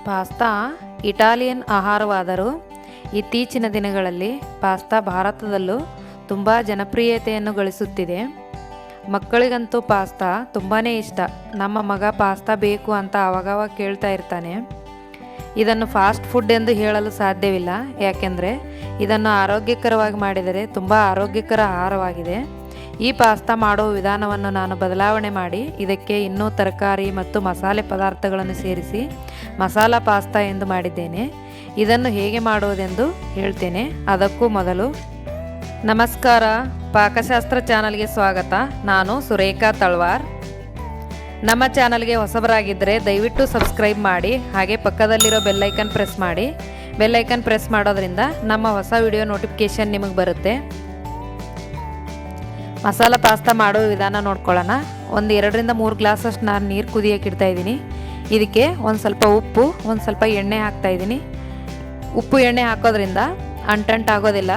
Pasta Italian ಆಹಾರವಾದರೂ ಇತ್ತೀಚಿನ ದಿನಗಳಲ್ಲಿ pasta ಭಾರತದಲ್ಲೂ ತುಂಬ ಜನಪ್ರಿಯತೆಯನ್ನು ಗಳಿಸುತ್ತಿದೆ. ಮಕ್ಕಳಿಗಂತೂ ಪಾಸ್ತಾ ತುಂಬಾ ಇಷ್ಟ. ನಮ್ಮ ಮಗ ಪಾಸ್ತಾ ಬೇಕು ಅಂತ ಆವಾಗವಾಗ ಕೇಳ್ತಾ ಇರ್ತಾನೆ. ಇದನ್ನು ಫಾಸ್ಟ್ ಫುಡ್ ಎಂದು ಹೇಳಲು ಸಾಧ್ಯವಿಲ್ಲ, ಯಾಕೆಂದರೆ ಇದನ್ನು ಆರೋಗ್ಯಕರವಾಗಿ ಮಾಡಿದರೆ ತುಂಬ ಆರೋಗ್ಯಕರ ಆಹಾರವಾಗಿದೆ. ಈ ಪಾಸ್ತಾ ಮಾಡುವ ವಿಧಾನವನ್ನು ನಾನು ಬದಲಾವಣೆ ಮಾಡಿ ಇದಕ್ಕೆ ಇನ್ನೂ ತರಕಾರಿ ಮತ್ತು ಮಸಾಲೆ ಪದಾರ್ಥಗಳನ್ನು ಸೇರಿಸಿ ಮಸಾಲ ಪಾಸ್ತಾ ಎಂದು ಮಾಡಿದ್ದೇನೆ. ಇದನ್ನು ಹೇಗೆ ಮಾಡುವುದೆಂದು ಹೇಳ್ತೇನೆ. ಅದಕ್ಕೂ ಮೊದಲು ನಮಸ್ಕಾರ, ಪಾಕಶಾಸ್ತ್ರ ಚಾನಲ್ಗೆ ಸ್ವಾಗತ. ನಾನು ಸುರೇಖಾ ತಳವಾರ್. ನಮ್ಮ ಚಾನಲ್ಗೆ ಹೊಸಬರಾಗಿದ್ದರೆ ದಯವಿಟ್ಟು ಸಬ್ಸ್ಕ್ರೈಬ್ ಮಾಡಿ, ಹಾಗೆ ಪಕ್ಕದಲ್ಲಿರೋ ಬೆಲ್ಲೈಕನ್ ಪ್ರೆಸ್ ಮಾಡಿ. ಬೆಲ್ಲೈಕನ್ ಪ್ರೆಸ್ ಮಾಡೋದ್ರಿಂದ ನಮ್ಮ ಹೊಸ ವಿಡಿಯೋ ನೋಟಿಫಿಕೇಷನ್ ನಿಮಗೆ ಬರುತ್ತೆ. ಮಸಾಲ ಪಾಸ್ತಾ ಮಾಡೋ ವಿಧಾನ ನೋಡ್ಕೊಳ್ಳೋಣ. ಒಂದು 2-3 ಗ್ಲಾಸಷ್ಟು ನಾನು ನೀರು ಕುದಿಯೋಕೆ ಇಡ್ತಾಯಿದ್ದೀನಿ. ಇದಕ್ಕೆ ಒಂದು ಸ್ವಲ್ಪ ಉಪ್ಪು, ಒಂದು ಸ್ವಲ್ಪ ಎಣ್ಣೆ ಹಾಕ್ತಾಯಿದ್ದೀನಿ. ಉಪ್ಪು ಎಣ್ಣೆ ಹಾಕೋದ್ರಿಂದ ಅಂಟಂಟಾಗೋದಿಲ್ಲ,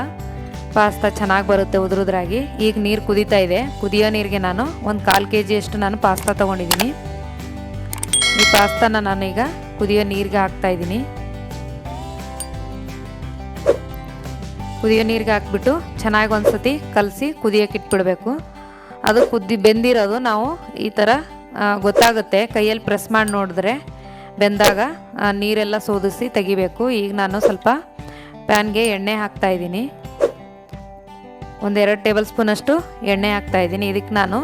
ಪಾಸ್ತಾ ಚೆನ್ನಾಗಿ ಬರುತ್ತೆ ಉದುರುದ್ರಾಗಿ. ಈಗ ನೀರು ಕುದೀತಾ ಇದೆ. ಕುದಿಯೋ ನೀರಿಗೆ ನಾನು ಒಂದು 1/4 kg ನಾನು ಪಾಸ್ತಾ ತೊಗೊಂಡಿದ್ದೀನಿ. ಈ ಪಾಸ್ತಾನ ನಾನೀಗ ಕುದಿಯೋ ನೀರಿಗೆ ಹಾಕ್ತಾಯಿದ್ದೀನಿ. ಕುದಿಯೋ ನೀರಿಗೆ ಹಾಕ್ಬಿಟ್ಟು ಚೆನ್ನಾಗಿ ಒಂದು ಸತಿ ಕಲಸಿ ಕುದಿಯೋಕೆ ಇಟ್ಬಿಡಬೇಕು. ಅದು ಬೆಂದಿರೋದು ನಾವು ಈ ಥರ ಗೊತ್ತಾಗುತ್ತೆ. ಕೈಯಲ್ಲಿ ಪ್ರೆಸ್ ಮಾಡಿ ನೋಡಿದ್ರೆ ಬೆಂದಾಗ ನೀರೆಲ್ಲ ಸೋದಿಸಿ ತೆಗಿಬೇಕು. ಈಗ ನಾನು ಸ್ವಲ್ಪ ಪ್ಯಾನ್ಗೆ ಎಣ್ಣೆ ಹಾಕ್ತಾಯಿದ್ದೀನಿ. ಒಂದು 2 ಟೇಬಲ್ ಸ್ಪೂನಷ್ಟು ಎಣ್ಣೆ ಹಾಕ್ತಾಯಿದ್ದೀನಿ. ಇದಕ್ಕೆ ನಾನು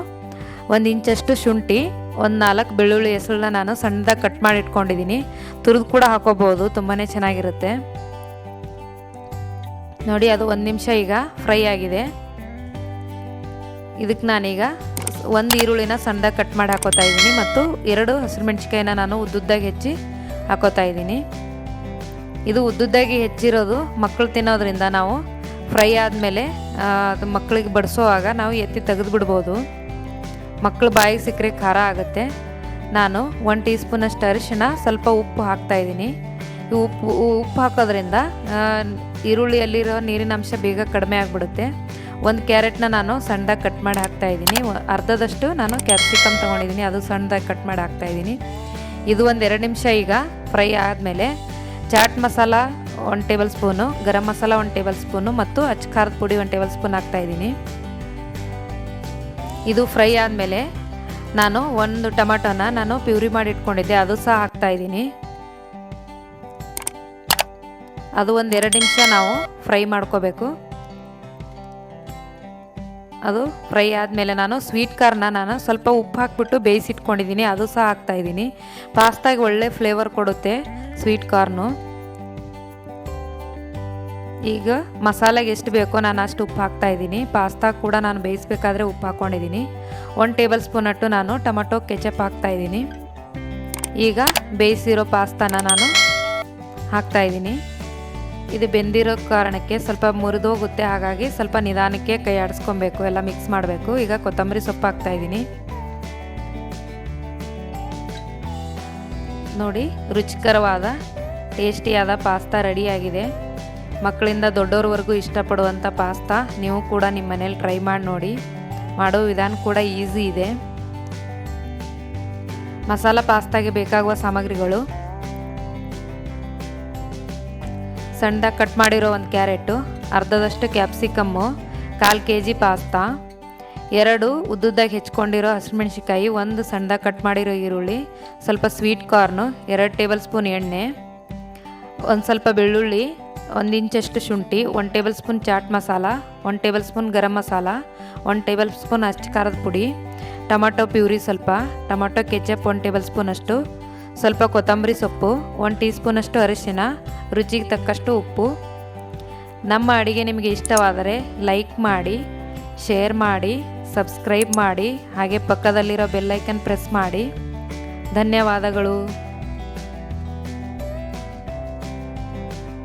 1 ಇಂಚಷ್ಟು ಶುಂಠಿ, ಒಂದು 4 ಬೆಳ್ಳುಳ್ಳಿ ಹೆಸರನ್ನ ನಾನು ಸಣ್ಣದಾಗಿ ಕಟ್ ಮಾಡಿ ಇಟ್ಕೊಂಡಿದ್ದೀನಿ. ತುರಿದು ಕೂಡ ಹಾಕೋಬೋದು, ತುಂಬಾ ಚೆನ್ನಾಗಿರುತ್ತೆ ನೋಡಿ. ಅದು 1 ನಿಮಿಷ ಈಗ ಫ್ರೈ ಆಗಿದೆ. ಇದಕ್ಕೆ ನಾನೀಗ 1 ಈರುಳ್ಳಿನ ಸಣ್ಣದಾಗಿ ಕಟ್ ಮಾಡಿ ಹಾಕೋತಾ ಇದ್ದೀನಿ ಮತ್ತು 2 ಹಸಿರುಮೆಣ್ಸಿಕಾಯಿನ ನಾನು ಉದ್ದುದ್ದಾಗಿ ಹೆಚ್ಚಿ ಹಾಕೋತಾ ಇದ್ದೀನಿ. ಇದು ಉದ್ದುದ್ದಾಗಿ ಹೆಚ್ಚಿರೋದು ಮಕ್ಕಳು ತಿನ್ನೋದ್ರಿಂದ ನಾವು ಫ್ರೈ ಆದಮೇಲೆ ಅದು ಮಕ್ಕಳಿಗೆ ಬಡಿಸೋವಾಗ ನಾವು ಎತ್ತಿ ತೆಗೆದು ಬಿಡ್ಬೋದು. ಮಕ್ಕಳು ಬಾಯಿಗೆ ಸಿಕ್ಕರೆ ಖಾರ ಆಗುತ್ತೆ. ನಾನು 1 ಟೀ ಸ್ಪೂನಷ್ಟು ಅರಿಶಿಣ, ಸ್ವಲ್ಪ ಉಪ್ಪು ಹಾಕ್ತಾಯಿದ್ದೀನಿ. ಉಪ್ಪು ಹಾಕೋದ್ರಿಂದ ಈರುಳ್ಳಿಯಲ್ಲಿರೋ ನೀರಿನ ಅಂಶ ಬೇಗ ಕಡಿಮೆ ಆಗಿಬಿಡುತ್ತೆ. 1 ಕ್ಯಾರೆಟ್ನ ನಾನು ಸಣ್ಣದಾಗಿ ಕಟ್ ಮಾಡಿ ಹಾಕ್ತಾಯಿದ್ದೀನಿ. ಅರ್ಧದಷ್ಟು ನಾನು ಕ್ಯಾಪ್ಸಿಕಮ್ ತೊಗೊಂಡಿದ್ದೀನಿ, ಅದು ಸಣ್ಣದಾಗಿ ಕಟ್ ಮಾಡಿ ಹಾಕ್ತಾಯಿದ್ದೀನಿ. ಇದು ಒಂದು 2 ನಿಮಿಷ ಈಗ ಫ್ರೈ ಆದಮೇಲೆ ಚಾಟ್ ಮಸಾಲ 1 ಟೇಬಲ್ ಸ್ಪೂನು, ಗರಂ ಮಸಾಲ 1 ಟೇಬಲ್ ಸ್ಪೂನು ಮತ್ತು ಅಚ್ಚ ಖಾರದ ಪುಡಿ 1 ಟೇಬಲ್ ಸ್ಪೂನ್ ಹಾಕ್ತಾಯಿದ್ದೀನಿ. ಇದು ಫ್ರೈ ಆದಮೇಲೆ ನಾನು 1 ಟೊಮೆಟೊನ ನಾನು ಪ್ಯೂರಿ ಮಾಡಿ ಇಟ್ಕೊಂಡಿದ್ದೆ, ಅದು ಸಹ ಹಾಕ್ತಾಯಿದ್ದೀನಿ. ಅದು ಒಂದು 2 ನಿಮಿಷ ನಾವು ಫ್ರೈ ಮಾಡ್ಕೋಬೇಕು. ಅದು ಫ್ರೈ ಆದಮೇಲೆ ನಾನು ಸ್ವೀಟ್ ಕಾರ್ನ ನಾನು ಸ್ವಲ್ಪ ಉಪ್ಪು ಹಾಕ್ಬಿಟ್ಟು ಬೇಯಿಸಿಟ್ಕೊಂಡಿದ್ದೀನಿ, ಅದು ಸಹ ಹಾಕ್ತಾಯಿದ್ದೀನಿ. ಪಾಸ್ತಾಗೆ ಒಳ್ಳೆ ಫ್ಲೇವರ್ ಕೊಡುತ್ತೆ ಸ್ವೀಟ್ ಕಾರ್ನು. ಈಗ ಮಸಾಲೆಗೆ ಎಷ್ಟು ಬೇಕೋ ನಾನು ಅಷ್ಟು ಉಪ್ಪು ಹಾಕ್ತಾಯಿದ್ದೀನಿ. ಪಾಸ್ತಾ ಕೂಡ ನಾನು ಬೇಯಿಸ್ಬೇಕಾದ್ರೆ ಉಪ್ಪು ಹಾಕ್ಕೊಂಡಿದ್ದೀನಿ. 1 ಟೇಬಲ್ ಸ್ಪೂನಟ್ಟು ನಾನು ಟೊಮೆಟೊ ಕೆಚಪ್ ಹಾಕ್ತಾಯಿದ್ದೀನಿ. ಈಗ ಬೇಯಿಸಿರೋ ಪಾಸ್ತಾನ ನಾನು ಹಾಕ್ತಾಯಿದ್ದೀನಿ. ಇದು ಬೆಂದಿರೋ ಕಾರಣಕ್ಕೆ ಸ್ವಲ್ಪ ಮುರಿದೋಗುತ್ತೆ, ಹಾಗಾಗಿ ಸ್ವಲ್ಪ ನಿಧಾನಕ್ಕೆ ಕೈ ಆಡಿಸ್ಕೊಬೇಕು, ಎಲ್ಲ ಮಿಕ್ಸ್ ಮಾಡಬೇಕು. ಈಗ ಕೊತ್ತಂಬರಿ ಸೊಪ್ಪು ಹಾಕ್ತಾಯಿದ್ದೀನಿ. ನೋಡಿ, ರುಚಿಕರವಾದ ಟೇಸ್ಟಿಯಾದ ಪಾಸ್ತಾ ರೆಡಿಯಾಗಿದೆ. ಮಕ್ಕಳಿಂದ ದೊಡ್ಡೋರವರೆಗೂ ಇಷ್ಟಪಡುವಂಥ ಪಾಸ್ತಾ ನೀವು ಕೂಡ ನಿಮ್ಮ ಮನೇಲಿ ಟ್ರೈ ಮಾಡಿ ನೋಡಿ. ಮಾಡೋ ವಿಧಾನ ಕೂಡ ಈಸಿ ಇದೆ. ಮಸಾಲ ಪಾಸ್ತಾಗೆ ಬೇಕಾಗುವ ಸಾಮಗ್ರಿಗಳು: ಸಣ್ಣದಾಗಿ ಕಟ್ ಮಾಡಿರೋ 1 ಕ್ಯಾರೆಟು, ಅರ್ಧದಷ್ಟು ಕ್ಯಾಪ್ಸಿಕಮ್ಮು, 1/4 kg ಪಾಸ್ತಾ, 2 ಉದ್ದುದ್ದಾಗಿ ಹೆಚ್ಕೊಂಡಿರೋ ಹಸಿರುಮೆಣ್ಸಿಕಾಯಿ, 1 ಸಣ್ಣದಾಗಿ ಕಟ್ ಮಾಡಿರೋ ಈರುಳ್ಳಿ, ಸ್ವಲ್ಪ ಸ್ವೀಟ್ ಕಾರ್ನು, 2 ಟೇಬಲ್ ಸ್ಪೂನ್ ಎಣ್ಣೆ, ಒಂದು ಸ್ವಲ್ಪ ಬೆಳ್ಳುಳ್ಳಿ, 1 ಇಂಚಷ್ಟು ಶುಂಠಿ, 1 tablespoon chaat masala, 1 tablespoon garam masala, 1 tablespoon ಅಚ್ಚ ಖಾರದ ಪುಡಿ, ಟೊಮೆಟೊ ಪ್ಯೂರಿ ಸ್ವಲ್ಪ, ಟೊಮೆಟೊ ಕೆಚಪ್ 1 ಟೇಬಲ್ ಸ್ಪೂನಷ್ಟು, ಸ್ವಲ್ಪ ಕೊತ್ತಂಬರಿ ಸೊಪ್ಪು, 1 ಟೀ ಸ್ಪೂನಷ್ಟು ಅರಿಶಿನ, ರುಚಿಗೆ ತಕ್ಕಷ್ಟು ಉಪ್ಪು. ನಮ್ಮ ಅಡುಗೆ ನಿಮಗೆ ಇಷ್ಟವಾದರೆ ಲೈಕ್ ಮಾಡಿ, ಶೇರ್ ಮಾಡಿ, ಸಬ್ಸ್ಕ್ರೈಬ್ ಮಾಡಿ, ಹಾಗೆ ಪಕ್ಕದಲ್ಲಿರೋ ಬೆಲ್ಲೈಕನ್ ಪ್ರೆಸ್ ಮಾಡಿ. ಧನ್ಯವಾದಗಳು.